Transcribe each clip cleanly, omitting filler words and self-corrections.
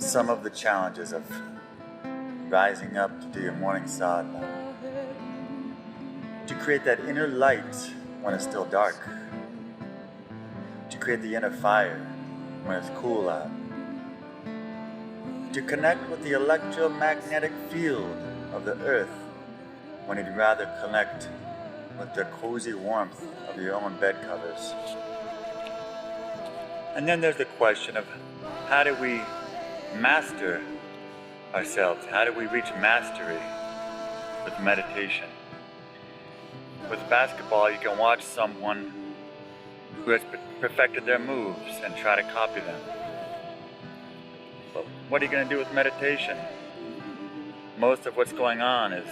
some of the challenges of rising up to do your morning sadhana, to create that inner light when it's still dark, to create the inner fire when it's cool out, to connect with the electromagnetic field of the earth when you'd rather connect with the cozy warmth of your own bed covers. And then there's the question of how do we master ourselves? How do we reach mastery with meditation? With basketball, you can watch someone who has perfected their moves and try to copy them. But what are you going to do with meditation? Most of what's going on is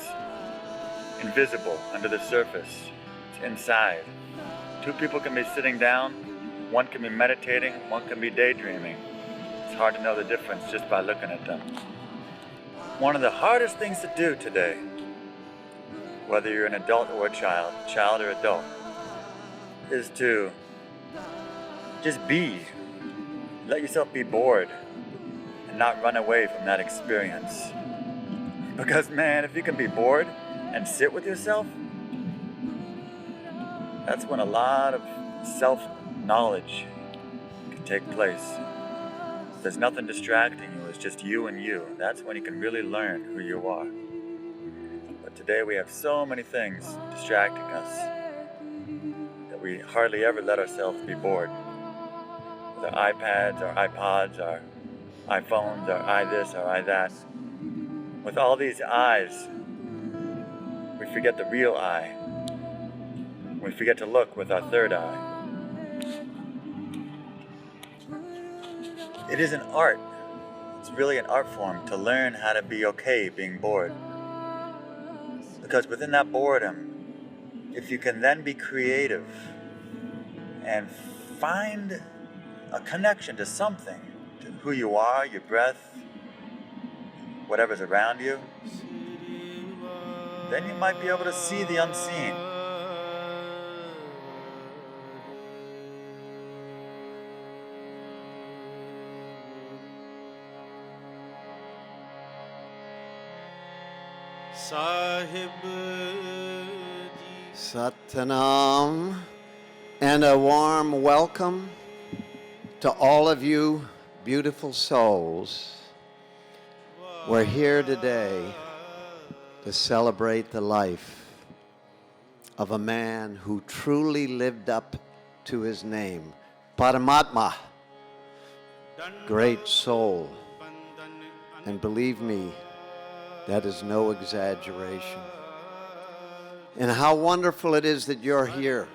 invisible under the surface. It's inside. Two people can be sitting down, one can be meditating, one can be daydreaming. It's hard to know the difference just by looking at them. One of the hardest things to do today, whether you're an adult or a child or adult, is to just be. Let yourself be bored and not run away from that experience. Because man, if you can be bored and sit with yourself, that's when a lot of self-knowledge can take place. If there's nothing distracting you, it's just you and you. That's when you can really learn who you are. But today we have so many things distracting us that we hardly ever let ourselves be bored. With our iPads, our iPods, our iPhones, our I this, our I that. With all these eyes, we forget the real eye. We forget to look with our third eye. It is an art. It's really an art form to learn how to be okay being bored. Because within that boredom, if you can then be creative and find a connection to something, to who you are, your breath, whatever's around you, then you might be able to see the unseen. Satnam, and a warm welcome to all of you beautiful souls. We're here today to celebrate the life of a man who truly lived up to his name, Parmatma, great soul. And believe me, that is no exaggeration. And how wonderful it is that you're here.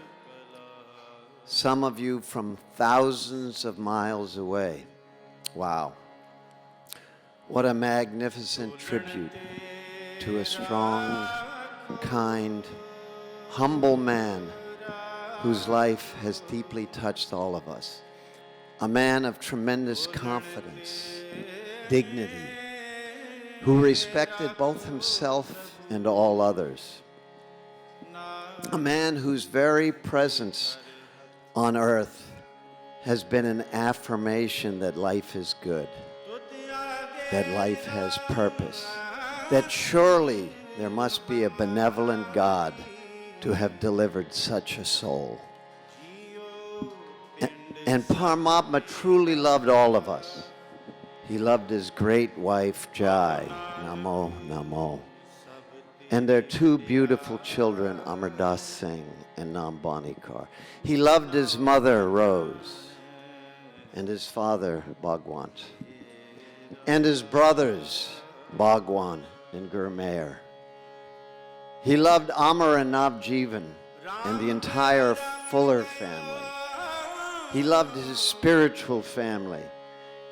Some of you from thousands of miles away. Wow. What a magnificent tribute to a strong, kind, humble man whose life has deeply touched all of us. A man of tremendous confidence, dignity, who respected both himself and all others. A man whose very presence on earth has been an affirmation that life is good, that life has purpose, that surely there must be a benevolent God to have delivered such a soul. And Parmatma truly loved all of us. He loved his great wife, Jai, Namo, Namo, and their two beautiful children, Amardas Singh and Nambani Kaur. He loved his mother, Rose, and his father, Bhagwant, and his brothers, Bhagwan and Gurmeer. He loved Amar and Navjeevan and the entire Fuller family. He loved his spiritual family.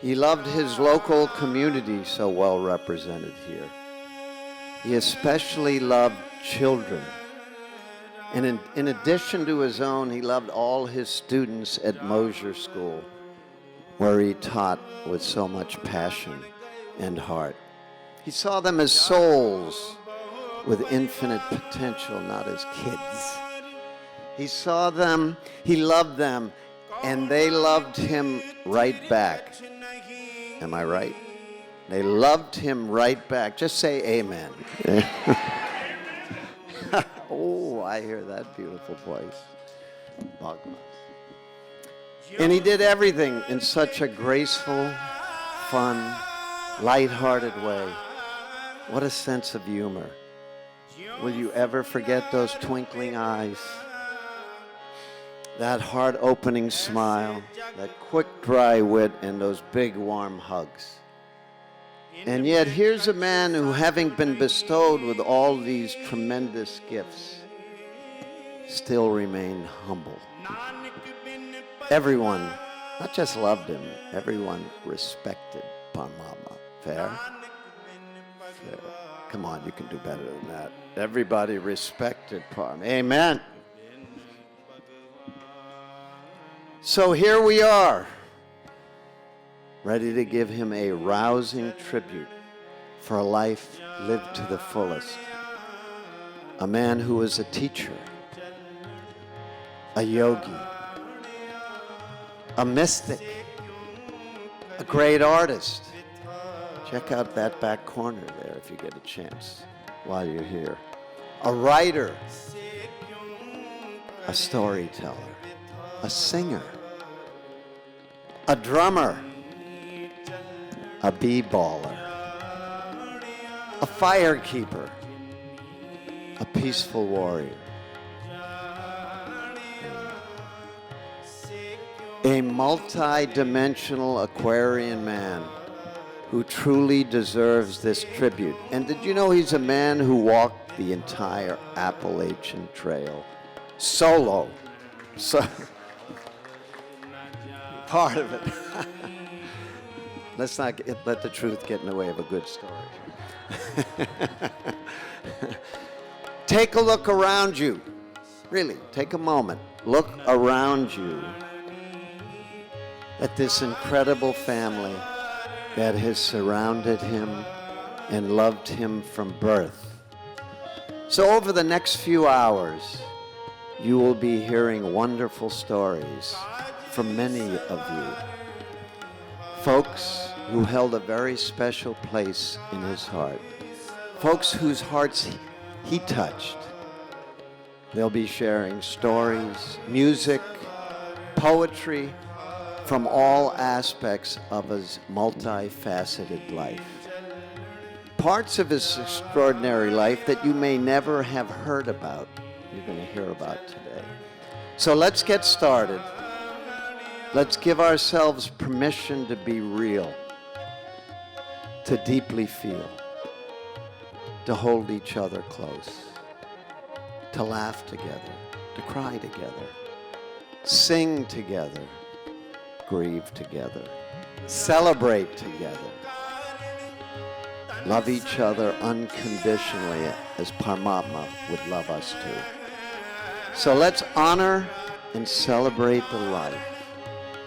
He loved his local community so well represented here. He especially loved children. And in addition to his own, he loved all his students at Mosier School, where he taught with so much passion and heart. He saw them as souls with infinite potential, not as kids. He saw them, he loved them, and they loved him right back. Am I right? They loved him right back. Just say amen. Oh, I hear that beautiful voice. Bhagwan. And he did everything in such a graceful, fun, light-hearted way. What a sense of humor. Will you ever forget those twinkling eyes? That heart-opening smile, that quick, dry wit, and those big, warm hugs. And yet, here's a man who, having been bestowed with all these tremendous gifts, still remained humble. Everyone, not just loved him, everyone respected Parmatma. Fair? Fair. Come on, you can do better than that. Everybody respected Parmatma. Amen. So here we are, ready to give him a rousing tribute for a life lived to the fullest. A man who was a teacher, a yogi, a mystic, a great artist. Check out that back corner there if you get a chance while you're here. A writer, a storyteller, a singer, a drummer, a b-baller, a firekeeper, a peaceful warrior, a multi-dimensional Aquarian man who truly deserves this tribute. And did you know he's a man who walked the entire Appalachian Trail solo? So, part of it. Let's not let the truth get in the way of a good story. Take a look around you. Really, take a moment. Look around you at this incredible family that has surrounded him and loved him from birth. So over the next few hours, you will be hearing wonderful stories from many of you. Folks who held a very special place in his heart. Folks whose hearts he touched. They'll be sharing stories, music, poetry, from all aspects of his multifaceted life. Parts of his extraordinary life that you may never have heard about, you're going to hear about today. So let's get started. Let's give ourselves permission to be real, to deeply feel, to hold each other close, to laugh together, to cry together, sing together, grieve together, celebrate together, love each other unconditionally as Parmatma would love us too. So let's honor and celebrate the life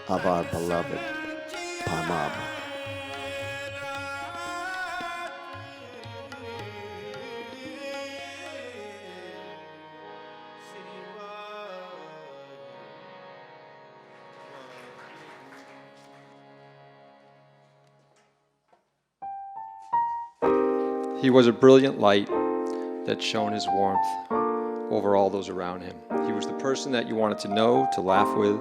of our beloved Parmatma. He was a brilliant light that shone his warmth over all those around him. He was the person that you wanted to know, to laugh with,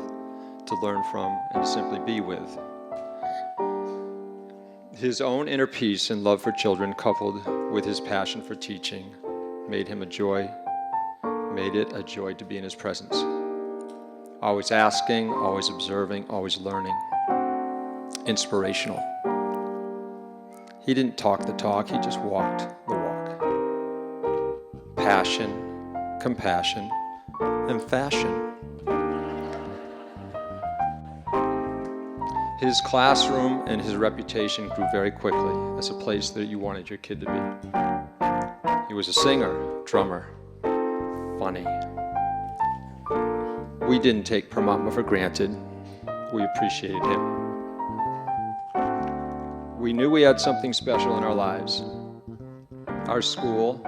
to learn from, and to simply be with. His own inner peace and love for children, coupled with his passion for teaching, made it a joy to be in his presence. Always asking, always observing, always learning. Inspirational. He didn't talk the talk, he just walked the walk. Passion, compassion, and fashion. His classroom and his reputation grew very quickly as a place that you wanted your kid to be. He was a singer, drummer, funny. We didn't take Parmatma for granted. We appreciated him. We knew we had something special in our lives. Our school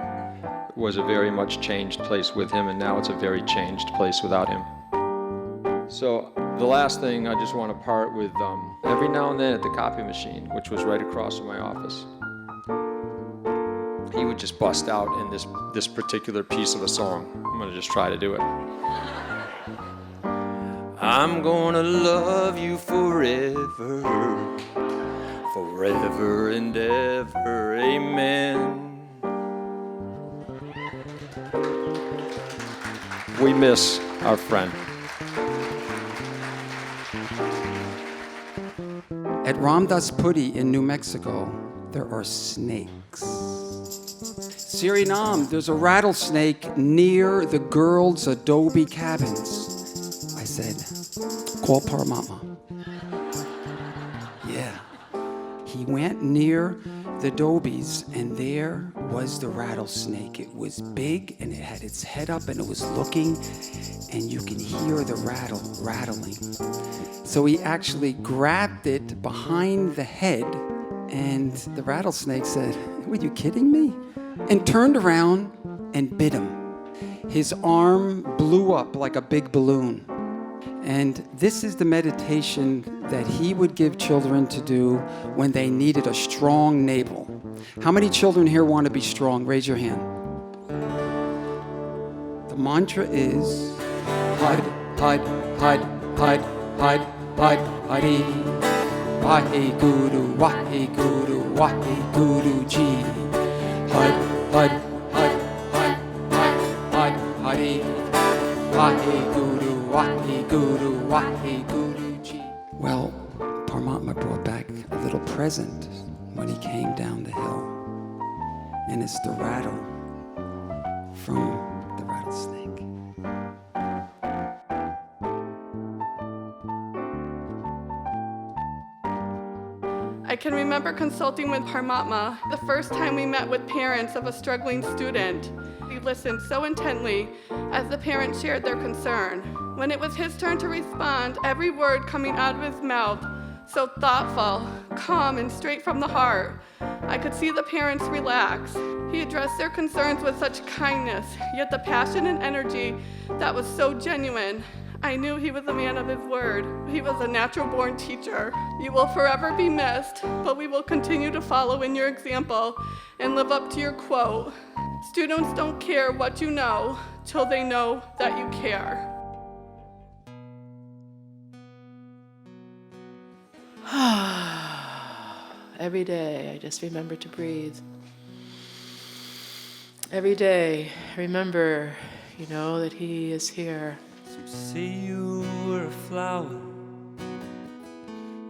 was a very much changed place with him, and now it's a very changed place without him. So The last thing, I just want to part with, every now and then at the copy machine, which was right across from my office, he would just bust out in this particular piece of a song. I'm going to just try to do it. I'm gonna love you forever, forever and ever, amen. We miss our friend. At Ramdas Puri in New Mexico, there are snakes. Suriname, there's a rattlesnake near the girls' adobe cabins. I said, call Parmatma. Yeah. He went near the adobes, and there was the rattlesnake. It was big, and it had its head up, and it was looking, and you can hear the rattling. So he actually grabbed it behind the head, and the rattlesnake said, "Were you kidding me?" And turned around and bit him. His arm blew up like a big balloon. And this is the meditation that he would give children to do when they needed a strong navel. How many children here want to be strong? Raise your hand. The mantra is Had, Had, Had, Had, Had, Had, Hari. Wahe Guru, Wahe Guru, Wahe Guru Ji. Had, Had, Had, Had, Had, Had, Hari. Wahe Guru, Wahe Guru, Wahe Guru Ji. Well, Parmatma brought back a little present when he came down the hill. And it's the rattle from the rattlesnake. I can remember consulting with Parmatma the first time we met with parents of a struggling student. He listened so intently as the parents shared their concern. When it was his turn to respond, every word coming out of his mouth, so thoughtful, calm, and straight from the heart, I could see the parents relax. He addressed their concerns with such kindness, yet the passion and energy that was so genuine. I knew he was a man of his word. He was a natural-born teacher. You will forever be missed, but we will continue to follow in your example and live up to your quote. Students don't care what you know till they know that you care. Every day, I just remember to breathe. Every day, remember, that he is here. Say you were a flower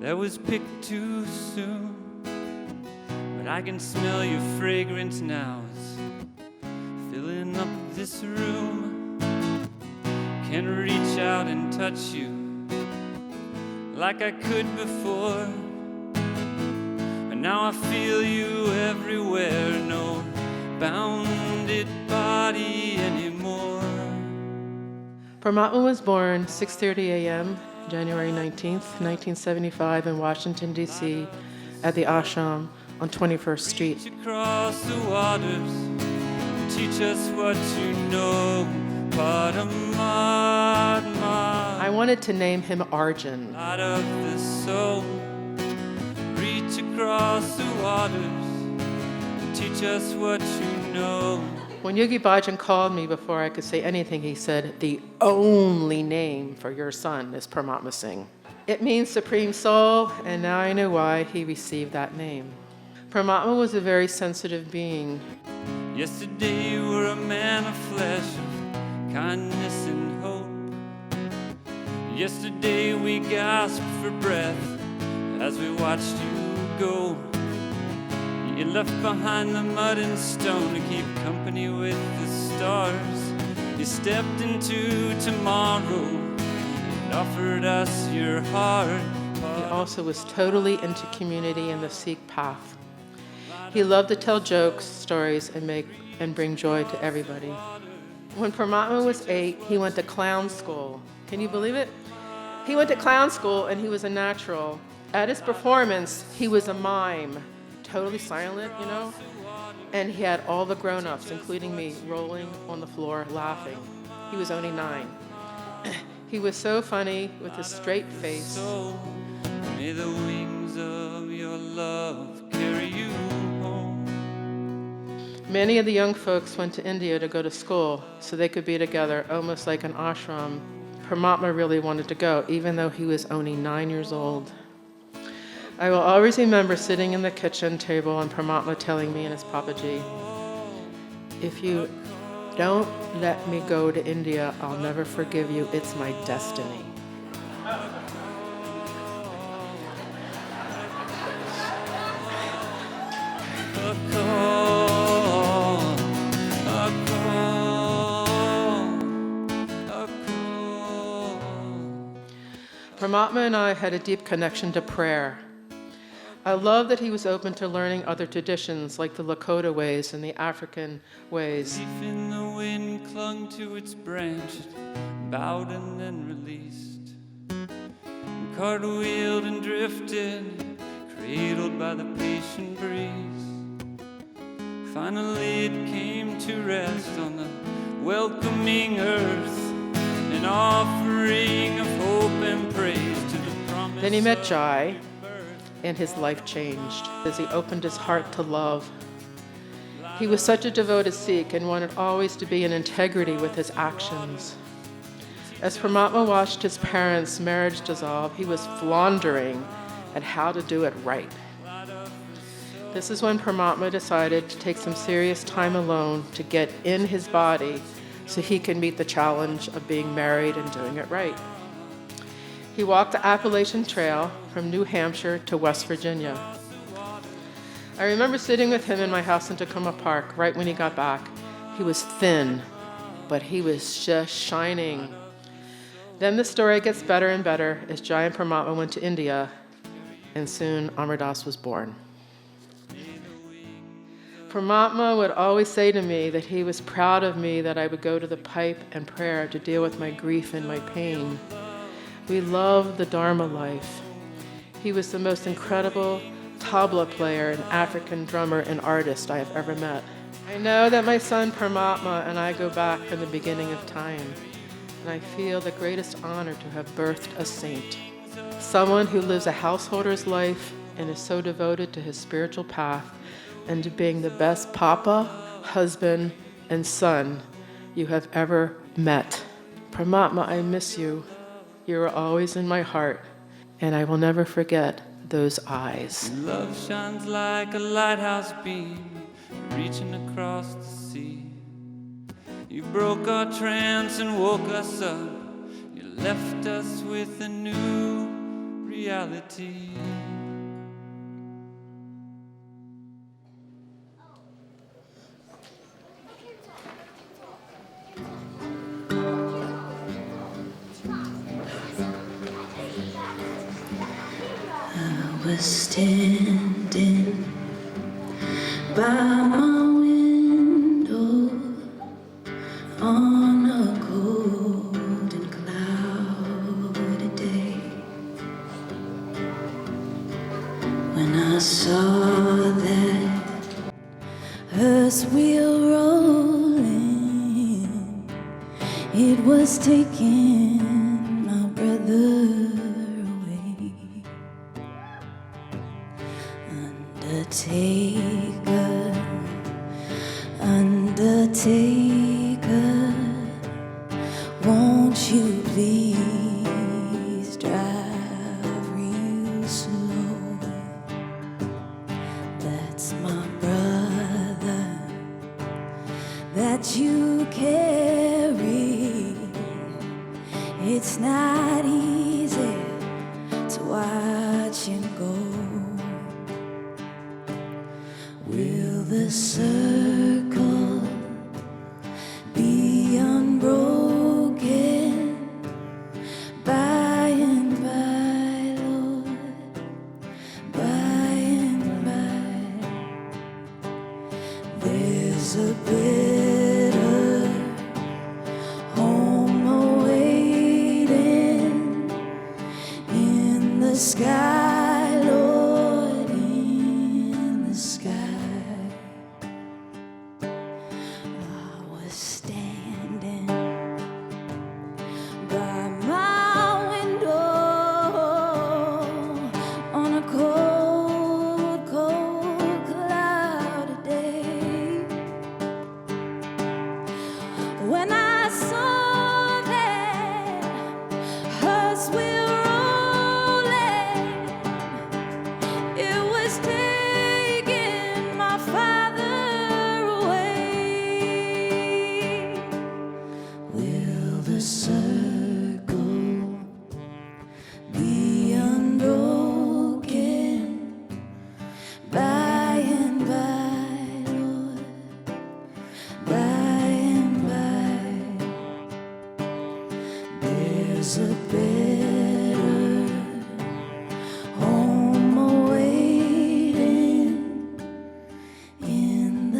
that was picked too soon, but I can smell your fragrance now. It's filling up this room. Can reach out and touch you like I could before, and now I feel you everywhere. No bounded body anymore. Parmatma was born 6:30 a.m., January 19th, 1975 in Washington, D.C. at the ashram on 21st Street. Across the waters, teach us what you know, Parmatma. I wanted to name him Arjun. Out of the soul, reach across the waters, teach us what you know. When Yogi Bhajan called me before I could say anything, he said, "The only name for your son is Parmatma Singh." It means Supreme Soul, and now I know why he received that name. Parmatma was a very sensitive being. Yesterday you were a man of flesh, of kindness and hope. Yesterday we gasped for breath as we watched you go. You left behind the mud and stone to keep company with the stars. You stepped into tomorrow and offered us your heart. He also was totally into community and the Sikh path. He loved to tell jokes, stories, and bring joy to everybody. When Parmatma was 8, he went to clown school. Can you believe it? He went to clown school and he was a natural. At his performance, he was a mime. Totally silent, and he had all the grown-ups, including me, rolling on the floor laughing. He was only 9. He was so funny with his straight face. So may the wings of your love carry you home. Many of the young folks went to India to go to school so they could be together, almost like an ashram. Parmatma really wanted to go, even though he was only 9 years old. I will always remember sitting in the kitchen table and Parmatma telling me and his Papaji, "If you don't let me go to India, I'll never forgive you. It's my destiny." Parmatma and I had a deep connection to prayer. I love that he was open to learning other traditions like the Lakota ways and the African ways. Leaf in the wind clung to its branch, bowed and then released, and cartwheeled and drifted, cradled by the patient breeze. Finally it came to rest on the welcoming earth, an offering of hope and praise to the promise. Then he met Jai, and his life changed as he opened his heart to love. He was such a devoted Sikh and wanted always to be in integrity with his actions. As Parmatma watched his parents' marriage dissolve, he was floundering at how to do it right. This is when Parmatma decided to take some serious time alone to get in his body so he can meet the challenge of being married and doing it right. He walked the Appalachian Trail from New Hampshire to West Virginia. I remember sitting with him in my house in Tacoma Park right when he got back. He was thin, but he was just shining. Then the story gets better and better as Jai and Parmatma went to India, and soon Amar Das was born. Parmatma would always say to me that he was proud of me that I would go to the pipe and prayer to deal with my grief and my pain. We loved the Dharma life. He was the most incredible tabla player and African drummer and artist I have ever met. I know that my son Parmatma and I go back from the beginning of time, and I feel the greatest honor to have birthed a saint, someone who lives a householder's life and is so devoted to his spiritual path and to being the best papa, husband, and son you have ever met. Parmatma, I miss you. You are always in my heart, and I will never forget those eyes. Love shines like a lighthouse beam, reaching across the sea. You broke our trance and woke us up. You left us with a new reality. Was standing by my window on a golden cloudy day when I saw that earth's wheel rolling. It was taking my brother. Undertaker, won't you please drive real slow? That's my brother that you carry. It's not easy to watch him go. Will the circle be unbroken by and by, Lord, by and by? There's a better home awaiting in the sky, Lord, in the sky. Standing by my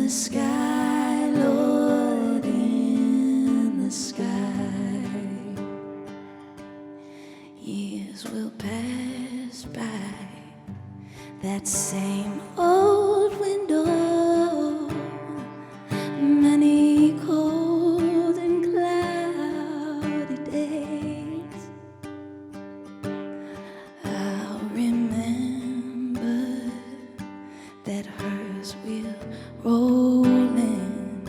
the sky, Lord, in the sky. Years will pass by, that same old window, many cold and cloudy days. I'll remember that hers will roll in.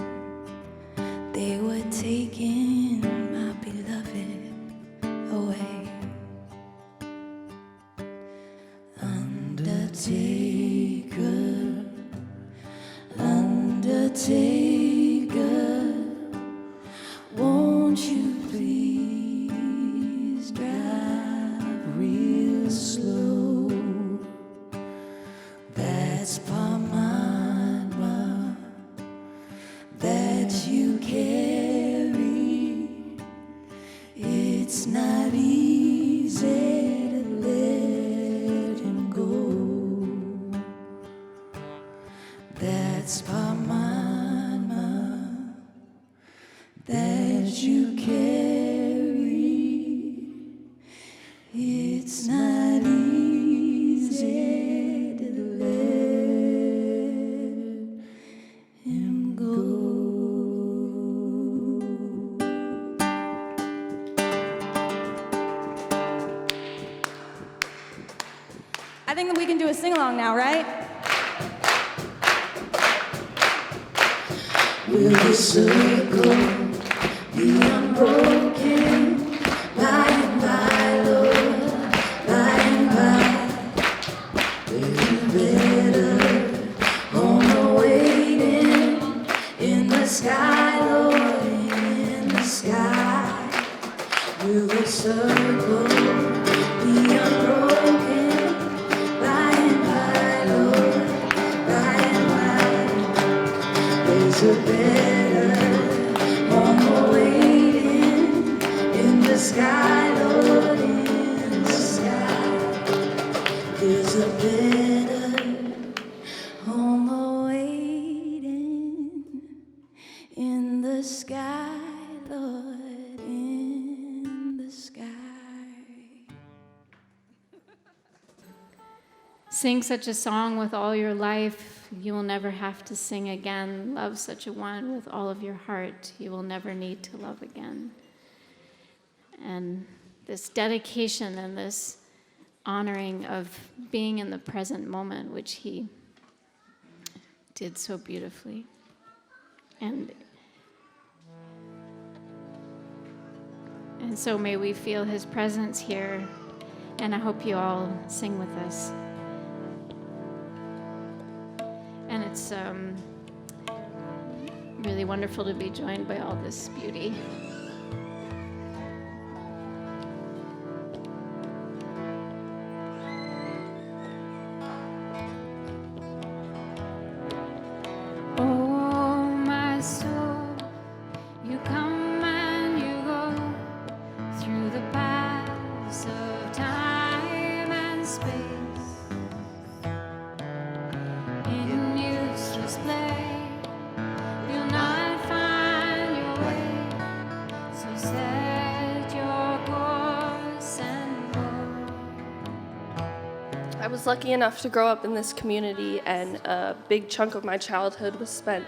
They were taking my beloved away. Undertaker, undertaker, won't you please drive real slow? That's Parmatma that you carry. It's not easy to let him go. That's Parmatma that you carry. It's not easy to let him go. I think that we can do a sing-along now, right? Will the circle be unbroken by and by, Lord, by and by? There's a better home awaiting in the sky, Lord, in the sky. Will the circle be unbroken by and by, Lord, by and by? There's a better home awaiting in the sky, Lord, in the sky. There's a better home awaiting in the sky, Lord, in the sky. Sing such a song with all your life. You will never have to sing again. Love such a one with all of your heart. You will never need to love again. And this dedication and this honoring of being in the present moment, which he did so beautifully. And so may we feel his presence here. And I hope you all sing with us. And it's really wonderful to be joined by all this beauty. Oh, my soul, you come and you go through the paths of time and space. In useless play, you'll not find your way. So set your course and go. I was lucky enough to grow up in this community, and a big chunk of my childhood was spent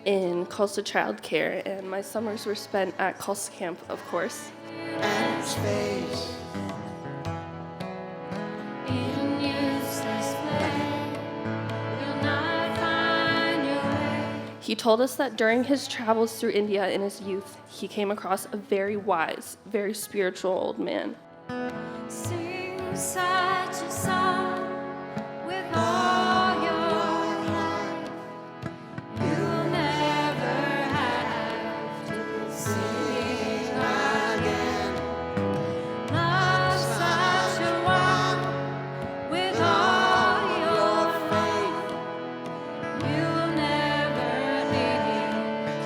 in Tulsa child care, and my summers were spent at Tulsa camp, of course. And space. In useless play, you'll not find your way. He told us that during his travels through India in his youth, he came across a very wise, very spiritual old man. Sing such a song with all your heart. You'll never have to sing again. Love such a one with all your faith. You'll never need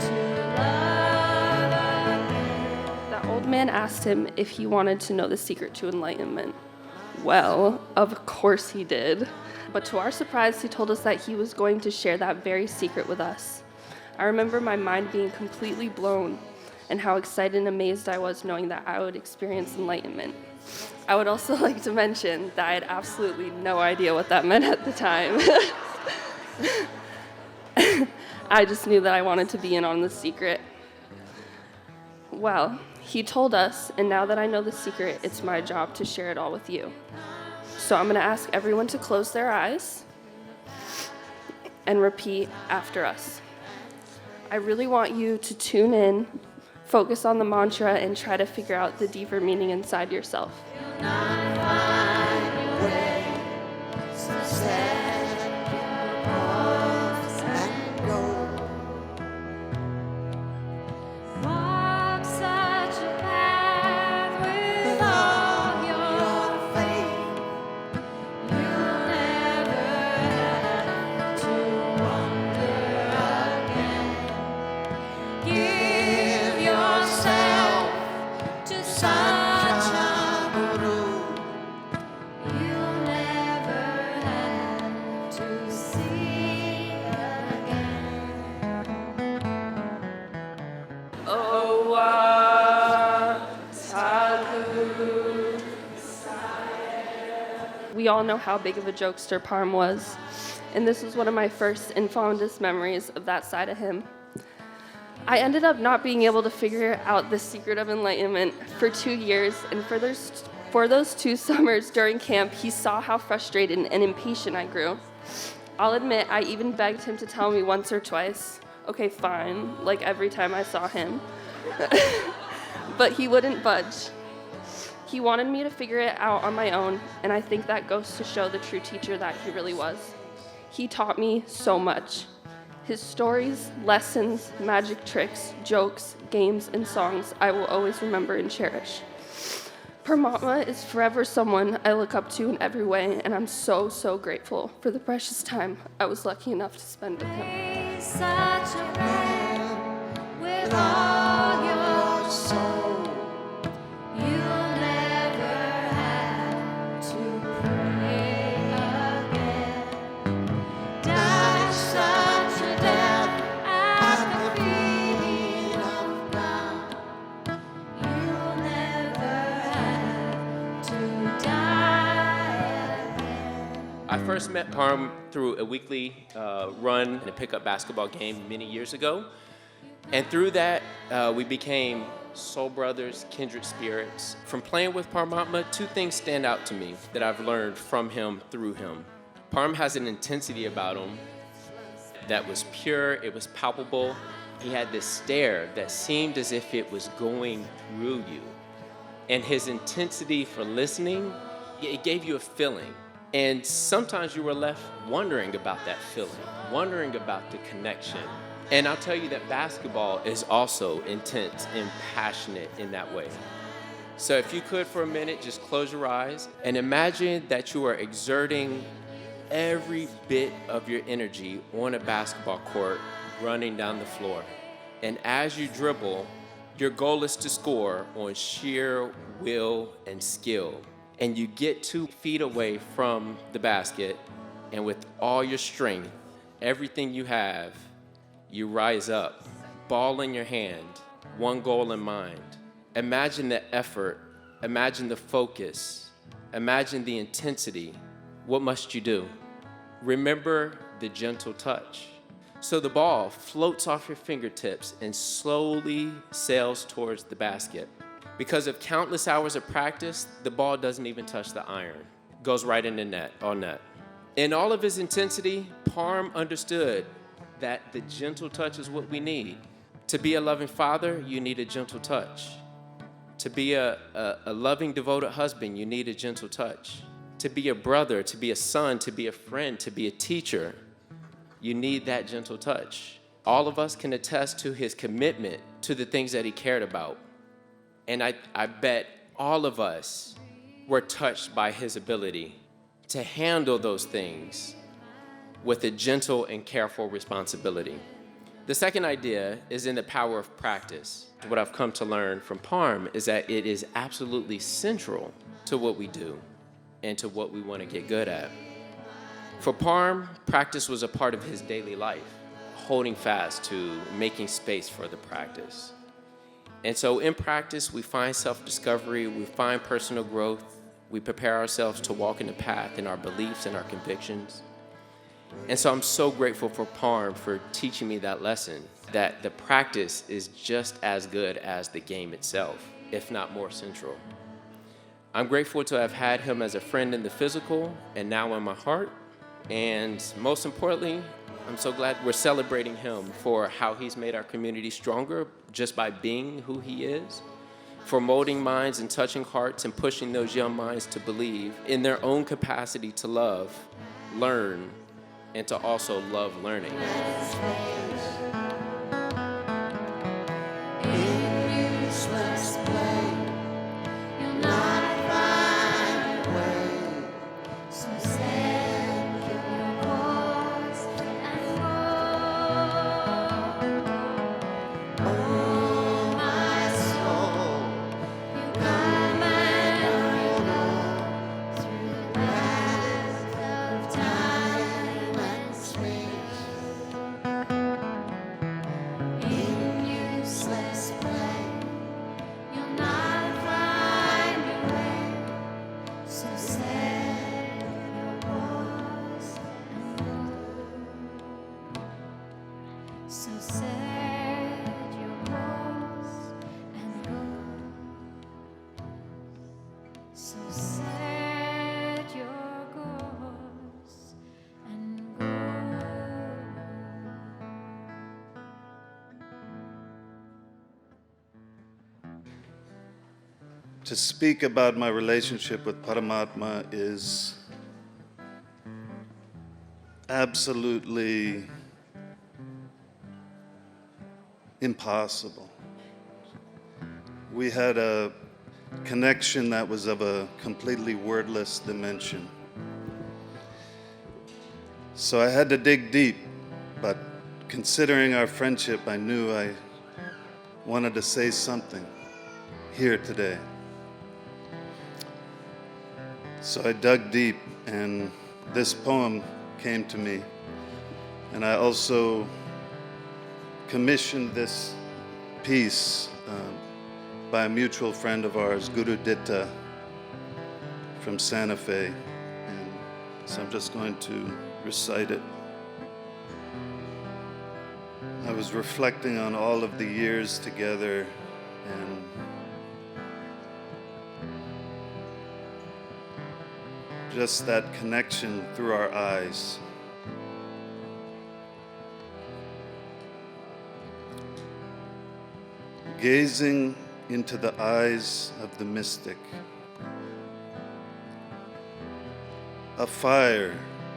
to love again. That old man asked him if he wanted to know the secret to enlightenment. Well, of course he did. But to our surprise, he told us that he was going to share that very secret with us. I remember my mind being completely blown and how excited and amazed I was knowing that I would experience enlightenment. I would also like to mention that I had absolutely no idea what that meant at the time. I just knew that I wanted to be in on the secret. Well, he told us, and now that I know the secret, it's my job to share it all with you. So I'm going to ask everyone to close their eyes and repeat after us. I really want you to tune in, focus on the mantra, and try to figure out the deeper meaning inside yourself. We all know how big of a jokester Parm was, and this was one of my first and fondest memories of that side of him. I ended up not being able to figure out the secret of enlightenment for 2 years, and for those 2 summers during camp, he saw how frustrated and impatient I grew. I'll admit, I even begged him to tell me once or twice, okay, fine, like every time I saw him. But he wouldn't budge. He wanted me to figure it out on my own, and I think that goes to show the true teacher that he really was. He taught me so much. His stories, lessons, magic tricks, jokes, games, and songs I will always remember and cherish. Parmatma is forever someone I look up to in every way, and I'm so, so grateful for the precious time I was lucky enough to spend with him. Such a man with all your soul. You'll never have to pray again. Die such a death at the feet of God. You'll never have to die again. I first met Parm through a weekly run in a pickup basketball game many years ago. And through that, we became soul brothers, kindred spirits. From playing with Parmatma, 2 things stand out to me that I've learned from him through him. Parm has an intensity about him that was pure, it was palpable. He had this stare that seemed as if it was going through you. And his intensity for listening, it gave you a feeling. And sometimes you were left wondering about that feeling, wondering about the connection. And I'll tell you that basketball is also intense and passionate in that way. So if you could for a minute, just close your eyes and imagine that you are exerting every bit of your energy on a basketball court, running down the floor. And as you dribble, your goal is to score on sheer will and skill. And you get 2 feet away from the basket, and with all your strength, everything you have, you rise up, ball in your hand, one goal in mind. Imagine the effort, imagine the focus, imagine the intensity. What must you do? Remember the gentle touch. So the ball floats off your fingertips and slowly sails towards the basket. Because of countless hours of practice, the ball doesn't even touch the iron. It goes right in the net, all net. In all of his intensity, Parm understood that the gentle touch is what we need. To be a loving father, you need a gentle touch. To be a loving, devoted husband, you need a gentle touch. To be a brother, to be a son, to be a friend, to be a teacher, you need that gentle touch. All of us can attest to his commitment to the things that he cared about. And I bet all of us were touched by his ability to handle those things with a gentle and careful responsibility. The second idea is in the power of practice. What I've come to learn from Parm is that it is absolutely central to what we do and to what we want to get good at. For Parm, practice was a part of his daily life, holding fast to making space for the practice. And so in practice, we find self-discovery, we find personal growth, we prepare ourselves to walk in the path in our beliefs and our convictions. And so I'm so grateful for Parm for teaching me that lesson, that the practice is just as good as the game itself, if not more central. I'm grateful to have had him as a friend in the physical and now in my heart. And most importantly, I'm so glad we're celebrating him for how he's made our community stronger just by being who he is, for molding minds and touching hearts and pushing those young minds to believe in their own capacity to love, learn, and to also love learning. To speak about my relationship with Parmatma is absolutely impossible. We had a connection that was of a completely wordless dimension. So I had to dig deep, but considering our friendship, I knew I wanted to say something here today. So I dug deep, and this poem came to me. And I also commissioned this piece by a mutual friend of ours, Guru Ditta from Santa Fe. And so I'm just going to recite it. I was reflecting on all of the years together and just that connection through our eyes. Gazing into the eyes of the mystic, a fire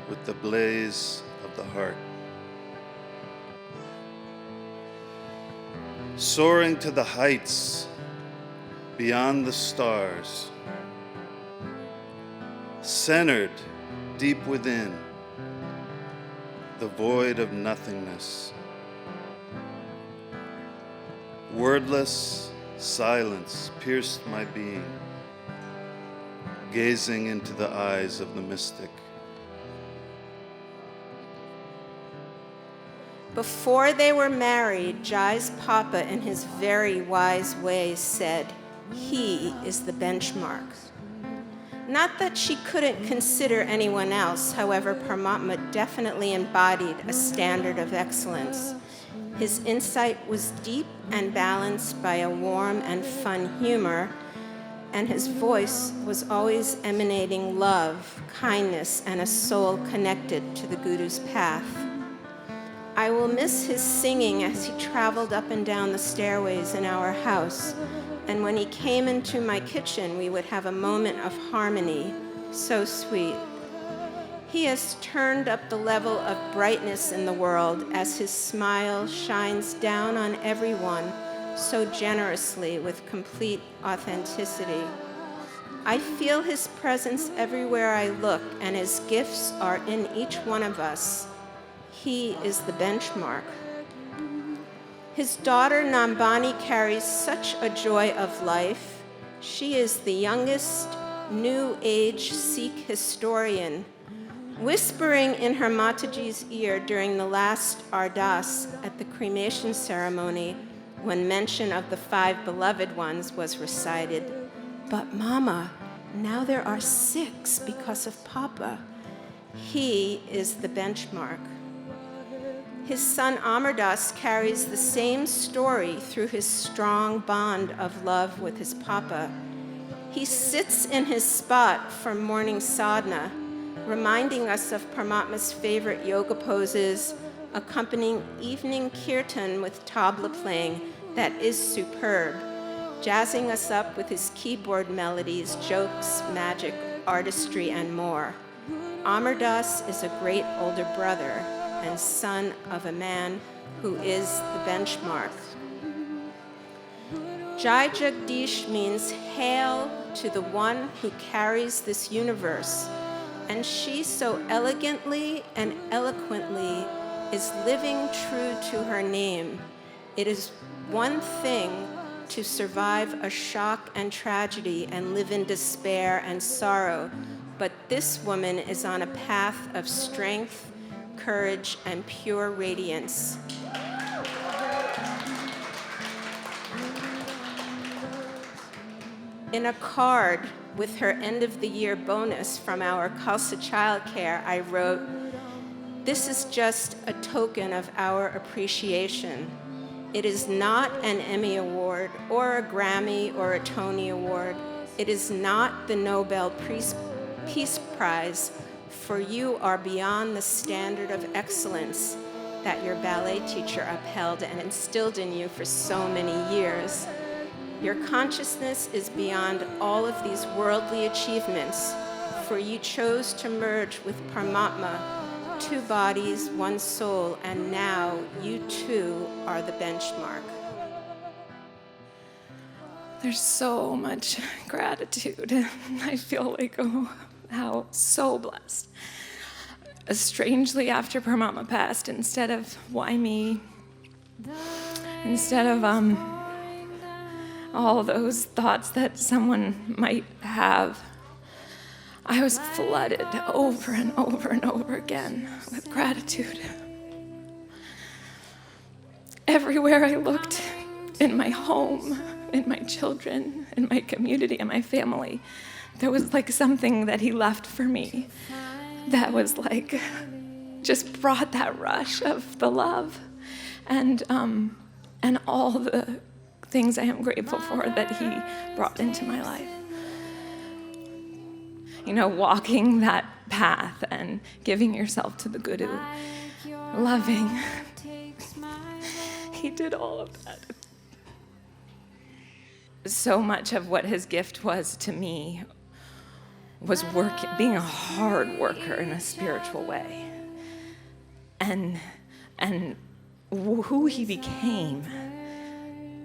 with the blaze of the heart. Soaring to the heights beyond the stars, centered deep within the void of nothingness. Wordless silence pierced my being, gazing into the eyes of the mystic. Before they were married, Jai's papa, in his very wise way, said, "He is the benchmark." Not that she couldn't consider anyone else, however, Parmatma definitely embodied a standard of excellence. His insight was deep and balanced by a warm and fun humor, and his voice was always emanating love, kindness, and a soul connected to the Guru's path. I will miss his singing as he traveled up and down the stairways in our house, and when he came into my kitchen, we would have a moment of harmony, so sweet. He has turned up the level of brightness in the world as his smile shines down on everyone so generously with complete authenticity. I feel his presence everywhere I look, and his gifts are in each one of us. He is the benchmark. His daughter Nambani carries such a joy of life. She is the youngest New Age Sikh historian Whispering in her Mataji's ear during the last ardas at the cremation ceremony, when mention of the 5 beloved ones was recited, "But Mama, now there are 6 because of Papa." He is the benchmark. His son Amardas carries the same story through his strong bond of love with his Papa. He sits in his spot for morning sadhana, reminding us of Parmatma's favorite yoga poses, accompanying evening kirtan with tabla playing that is superb, jazzing us up with his keyboard melodies, jokes, magic, artistry, and more. Amardas is a great older brother and son of a man who is the benchmark. Jai Jagdish means hail to the one who carries this universe, and she so elegantly and eloquently is living true to her name. It is one thing to survive a shock and tragedy and live in despair and sorrow, but this woman is on a path of strength, courage, and pure radiance. In a card with her end-of-the-year bonus from our Khalsa Childcare, I wrote, "This is just a token of our appreciation. It is not an Emmy Award or a Grammy or a Tony Award. It is not the Nobel Peace Prize, for you are beyond the standard of excellence that your ballet teacher upheld and instilled in you for so many years. Your consciousness is beyond all of these worldly achievements, for you chose to merge with Parmatma, 2 bodies, 1 soul, and now you too are the benchmark." There's so much gratitude. I feel like, oh, how so blessed. Strangely, after Parmatma passed, instead of why me, instead of all those thoughts that someone might have, I was flooded over and over and over again with gratitude. Everywhere I looked, in my home, in my children, in my community, in my family, there was like something that he left for me that was like, just brought that rush of the love and all the things I am grateful for that he brought into my life. You know, walking that path and giving yourself to the Guru, loving. He did all of that. So much of what his gift was to me was being a hard worker in a spiritual way. And who he became,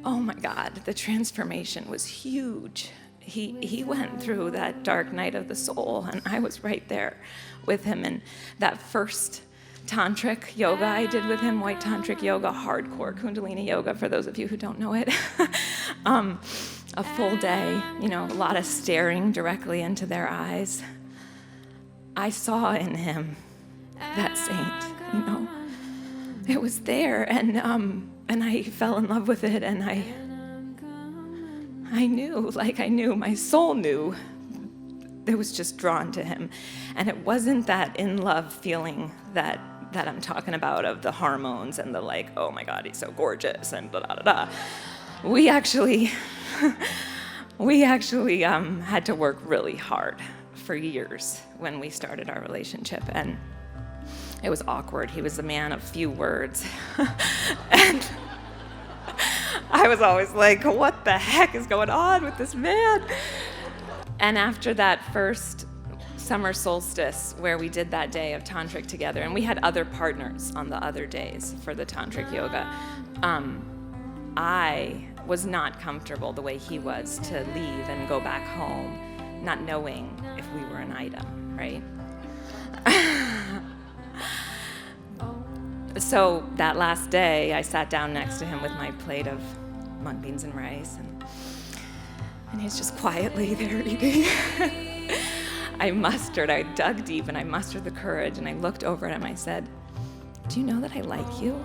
oh my God, the transformation was huge. He went through that dark night of the soul, and I was right there with him. And that first tantric yoga I did with him, white tantric yoga, hardcore Kundalini yoga, for those of you who don't know it, a full day, you know, a lot of staring directly into their eyes. I saw in him that saint, you know. It was there, and I fell in love with it, and I knew, my soul knew. It was just drawn to him. And it wasn't that in-love feeling that I'm talking about of the hormones and the like, oh my God, he's so gorgeous, and da-da-da-da. We actually had to work really hard for years when we started our relationship, and it was awkward. He was a man of few words. And I was always like, what the heck is going on with this man? And after that first summer solstice, where we did that day of tantric together, and we had other partners on the other days for the tantric yoga, I was not comfortable the way he was to leave and go back home, not knowing if we were an item, right? So that last day, I sat down next to him with my plate of mung beans and rice, and he's just quietly there eating. I dug deep and I mustered the courage and I looked over at him. I said, "Do you know that I like you?"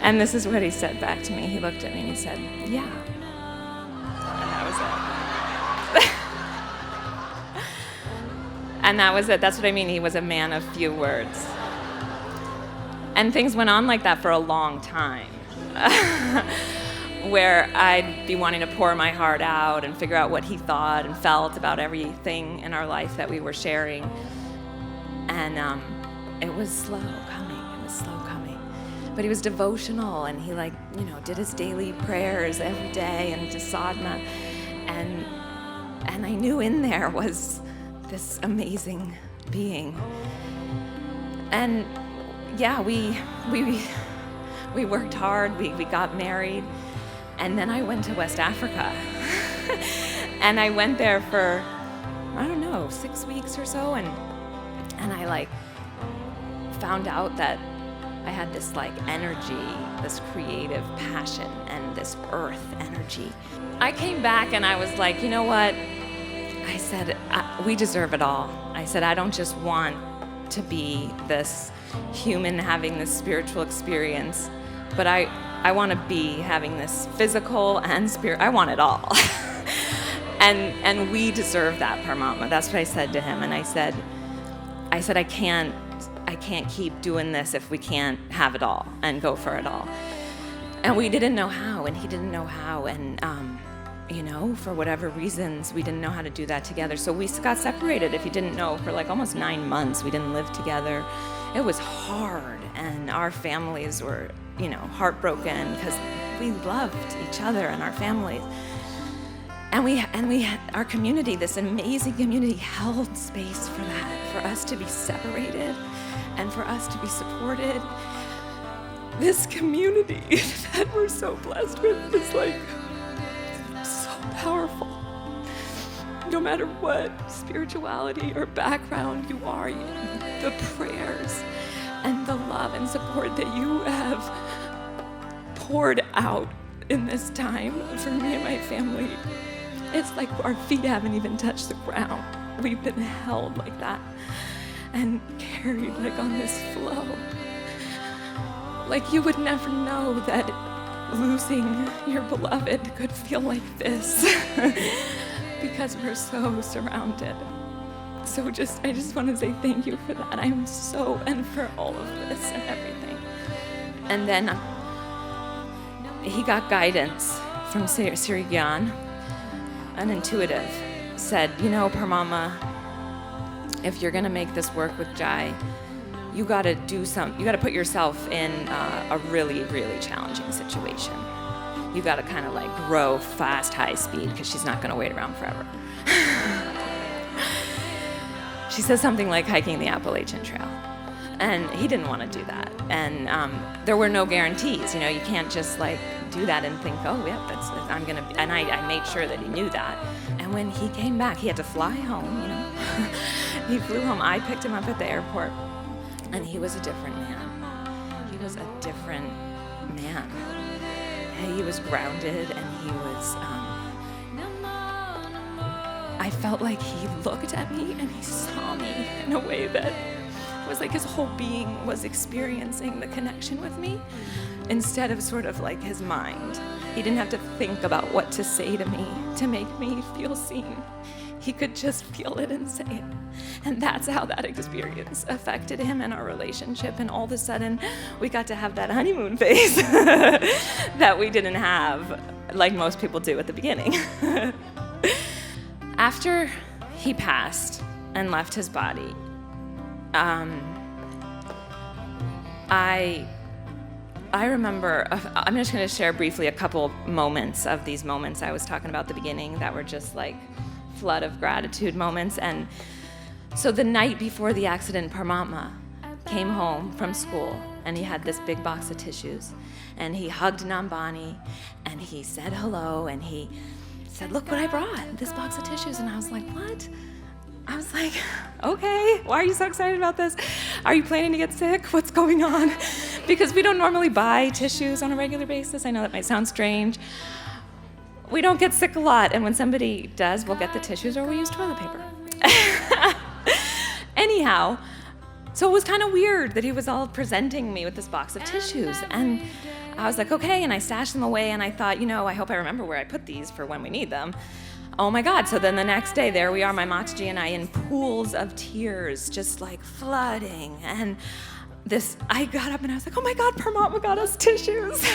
And this is what he said back to me. He looked at me and he said, "Yeah." And that was it. And that was it. That's what I mean. He was a man of few words. And things went on like that for a long time, where I'd be wanting to pour my heart out and figure out what he thought and felt about everything in our life that we were sharing. And it was slow coming. It was slow coming. But he was devotional, and he did his daily prayers every day and to sadhana. And I knew in there was this amazing being. And yeah, we worked hard, we got married, and then I went to West Africa. And I went there for, 6 weeks or so, and I found out that I had this energy, this creative passion, and this earth energy. I came back and I was like, you know what? I said, we deserve it all. I said, I don't just want to be this human having this spiritual experience, but I want to be having this physical and spirit. I want it all. and we deserve that, Parmatma. That's what I said to him. And I said I can't keep doing this if we can't have it all and go for it all. And we didn't know how, and he didn't know how, and for whatever reasons, we didn't know how to do that together. So we got separated, if you didn't know, for almost 9 months. We didn't live together. It was hard, and our families were, heartbroken because we loved each other and our families. And we had our community, this amazing community, held space for that, for us to be separated and for us to be supported. This community that we're so blessed with is so powerful. No matter what spirituality or background you are in, the prayers and the love and support that you have poured out in this time for me and my family, it's like our feet haven't even touched the ground. We've been held like that and carried on this flow. You would never know that losing your beloved could feel like this because we're so surrounded. So I just want to say thank you for that. I'm so, and for all of this and everything. And then he got guidance from Sri Gyan, an intuitive, said, Parmatma, if you're going to make this work with Jai, you got to put yourself in a really, really challenging situation. You got to kind of grow fast, high speed, because she's not going to wait around forever. She says something like hiking the Appalachian Trail. And he didn't want to do that. And there were no guarantees. You can't just do that and think, oh, yeah, I'm going to, and I made sure that he knew that. And when he came back, he had to fly home, He flew home. I picked him up at the airport, and he was a different man. He was a different man. He was grounded, and he was, I felt like he looked at me and he saw me in a way that was his whole being was experiencing the connection with me instead of sort of his mind. He didn't have to think about what to say to me to make me feel seen. He could just feel it and say it. And that's how that experience affected him and our relationship. And all of a sudden, we got to have that honeymoon phase that we didn't have like most people do at the beginning. After he passed and left his body, I remember, I'm just going to share briefly a couple moments of these moments I was talking about at the beginning that were just flood of gratitude moments. And so the night before the accident, Parmatma came home from school, and he had this big box of tissues, and he hugged Nambani, and he said hello, and he said, look what I brought, this box of tissues. And I was like, what? I was like, okay, why are you so excited about this? Are you planning to get sick? What's going on? because we don't normally buy tissues on a regular basis. I know that might sound strange. We don't get sick a lot, and when somebody does, we'll get the tissues or we use toilet paper. Anyhow, so it was kind of weird that he was all presenting me with this box of tissues, and I was like, okay, and I stashed them away, and I thought, I hope I remember where I put these for when we need them. Oh my God, so then the next day, there we are, my Mataji and I, in pools of tears, just like flooding, and I got up and I was like, oh my God, Parmatma got us tissues.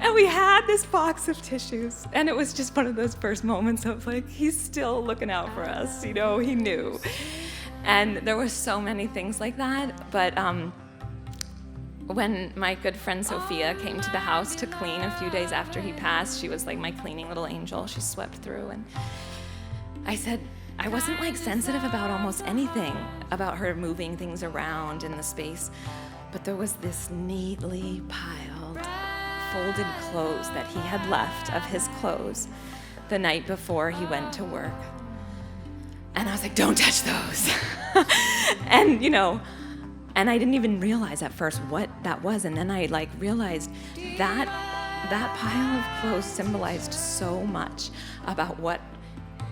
And we had this box of tissues, and it was just one of those first moments of like, he's still looking out for us, he knew. And there were so many things like that, but when my good friend Sophia came to the house to clean a few days after he passed, she was like my cleaning little angel. She swept through, and I said, I wasn't like sensitive about almost anything about her moving things around in the space, but there was this neatly piled, folded clothes that he had left of his clothes the night before he went to work. And I was like, don't touch those. And, and I didn't even realize at first what that was. And then I realized that pile of clothes symbolized so much about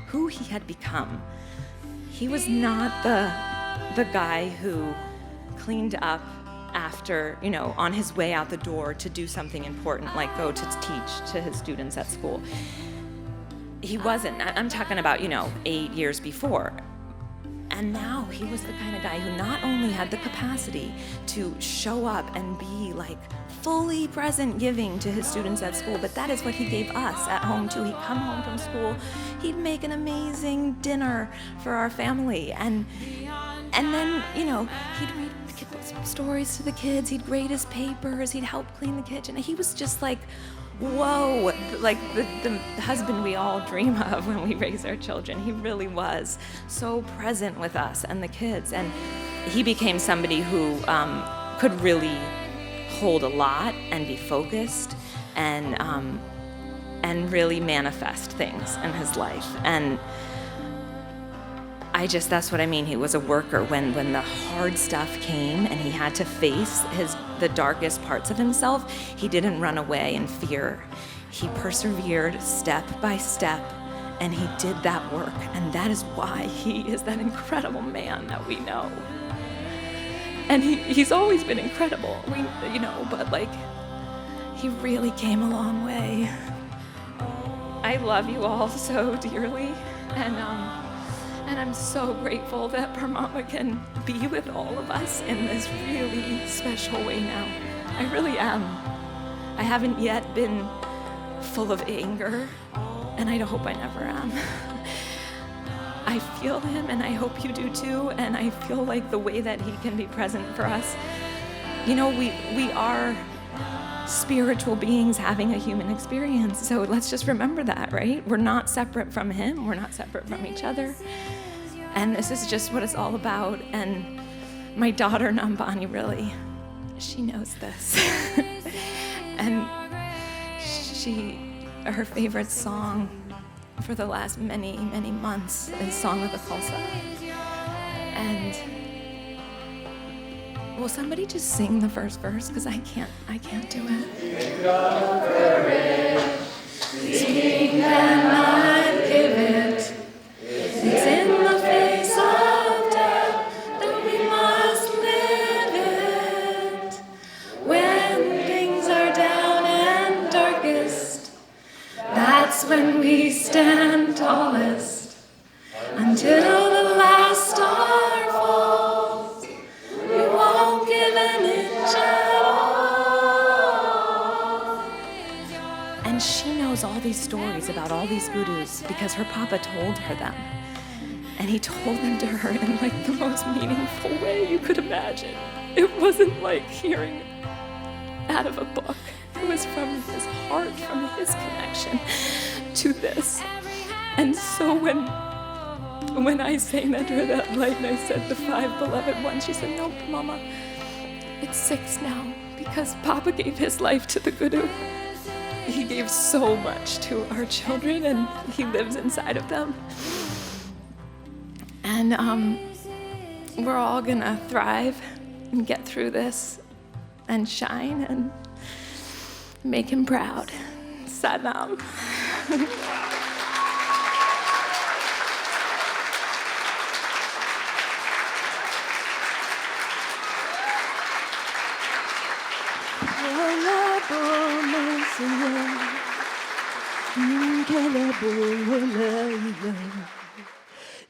who he had become. He was not the guy who cleaned up after, on his way out the door to do something important, like go to teach to his students at school. He wasn't. I'm talking about, 8 years before. And now he was the kind of guy who not only had the capacity to show up and be fully present giving to his students at school, but that is what he gave us at home too. He'd come home from school, he'd make an amazing dinner for our family, and then, he'd read stories to the kids, he'd grade his papers, he'd help clean the kitchen. He was just whoa, the husband we all dream of when we raise our children. He really was so present with us and the kids, and he became somebody who could really hold a lot and be focused and really manifest things in his life. And that's what I mean. He was a worker. When the hard stuff came and he had to face the darkest parts of himself, he didn't run away in fear. He persevered step by step, and he did that work. And that is why he is that incredible man that we know. And he's always been incredible, but he really came a long way. I love you all so dearly, and I'm so grateful that Parmatma can be with all of us in this really special way now. I really am. I haven't yet been full of anger, and I hope I never am. I feel him, and I hope you do too, and I feel like the way that he can be present for us. We are spiritual beings having a human experience, so let's just remember that, right? We're not separate from him, we're not separate from each other. And this is just what it's all about. And my daughter, Nambani, really, she knows this. And her favorite song for the last many, many months is Song of the Khalsa. And will somebody just sing the first verse? Because I can't do it. Speak and I give it. It's in the face of death that we must live it. When things are down and darkest, that's when we stand tallest. Until the last star falls, we won't give an inch at all. And she knows all these stories about all these gurus because her papa told her them. And he told them to her in the most meaningful way you could imagine. It wasn't like hearing out of a book. It was from his heart, from his connection to this. And so when I sang that to her that night and I said the 5 beloved ones, she said, no, Mama, it's 6 now because Papa gave his life to the Guru. He gave so much to our children and he lives inside of them. And we're all gonna thrive and get through this and shine and make him proud. Salam.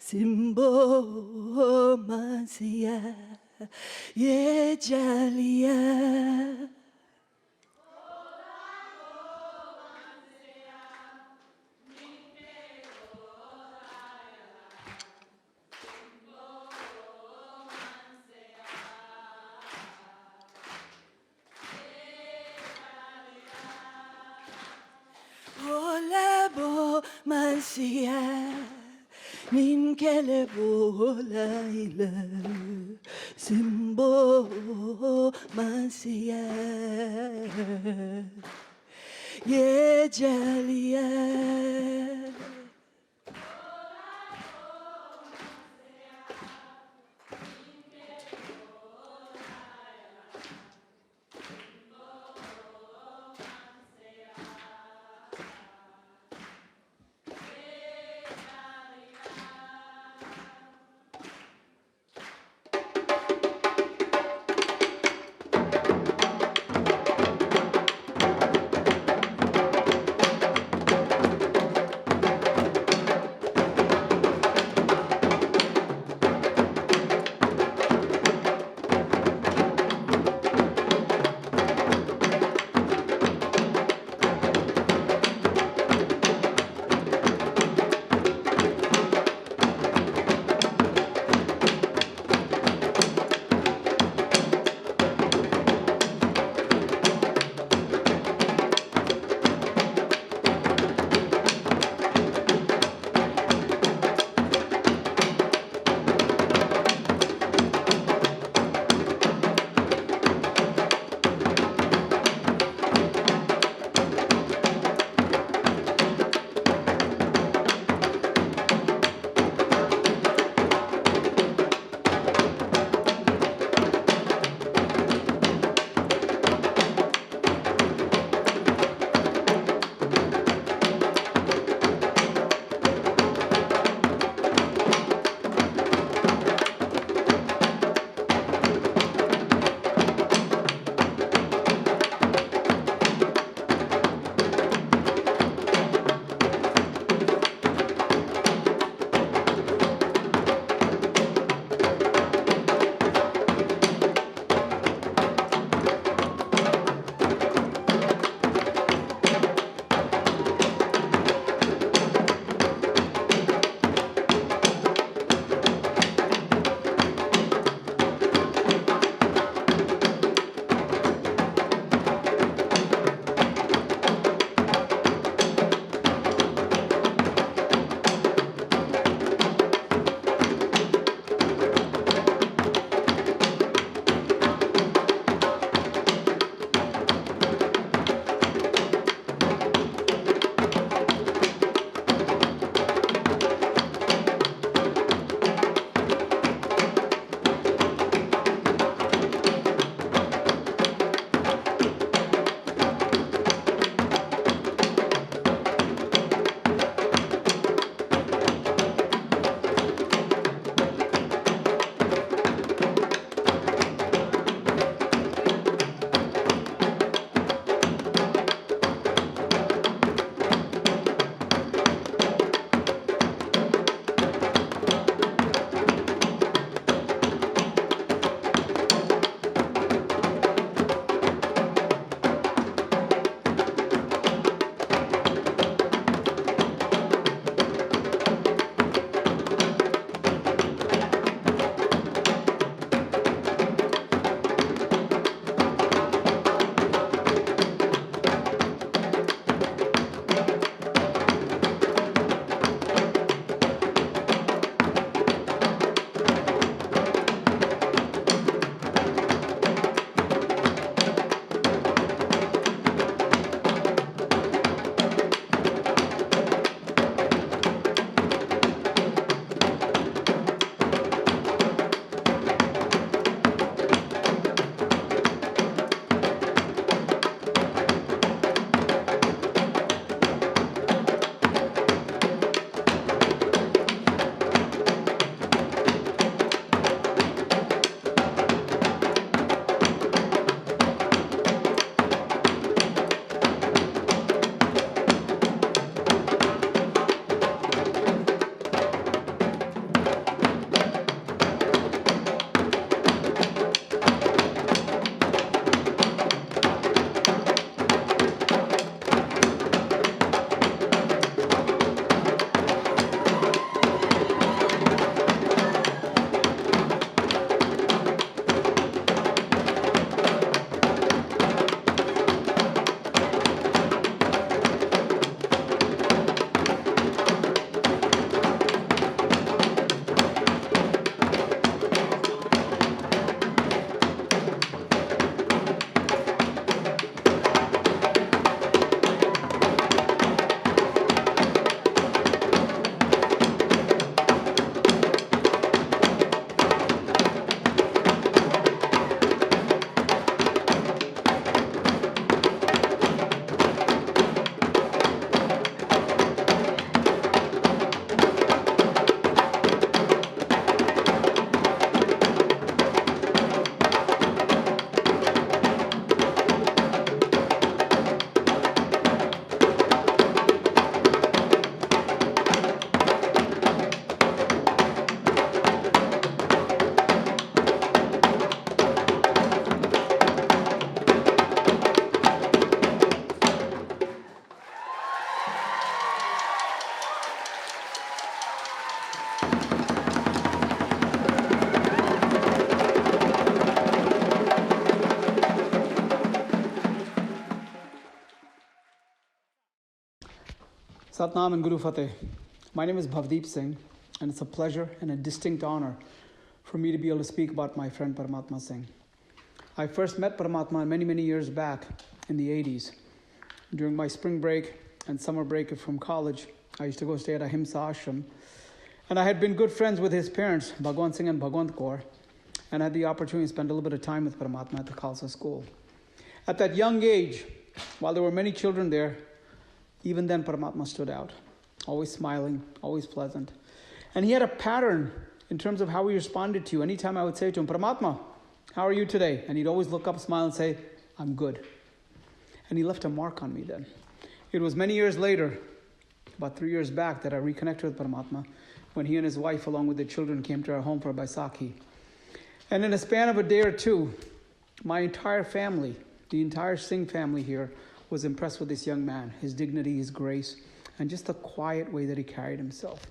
Simbo Masia Ye Jalia Olabo Masia Min kelebo laila Simbo Masia Ye Jalia Satnam and Guru Fateh. My name is Bhavdeep Singh, and it's a pleasure and a distinct honor for me to be able to speak about my friend Parmatma Singh. I first met Parmatma many, many years back in the 80s. During my spring break and summer break from college, I used to go stay at Ahimsa Ashram, and I had been good friends with his parents, Bhagwan Singh and Bhagwant Kaur, and had the opportunity to spend a little bit of time with Parmatma at the Khalsa school. At that young age, while there were many children there, even then Parmatma stood out, always smiling, always pleasant. And he had a pattern in terms of how he responded to you. Anytime I would say to him, Parmatma, how are you today? And he'd always look up, smile, and say, I'm good. And he left a mark on me then. It was many years later, about 3 years back, that I reconnected with Parmatma when he and his wife, along with their children, came to our home for Baisakhi. And in a span of a day or two, my entire family, the entire Singh family here, was impressed with this young man, his dignity, his grace, and just the quiet way that he carried himself.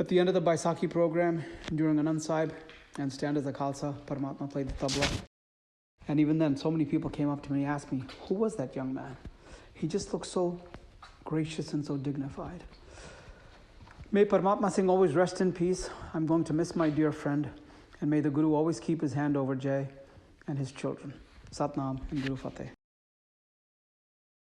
At the end of the Baisakhi program, during Anand Sahib and stand as a Khalsa, Parmatma played the tabla. And even then, so many people came up to me and asked me, who was that young man? He just looked so gracious and so dignified. May Parmatma Singh always rest in peace. I'm going to miss my dear friend. And may the Guru always keep his hand over Jai and his children. Satnam and Guru Fateh.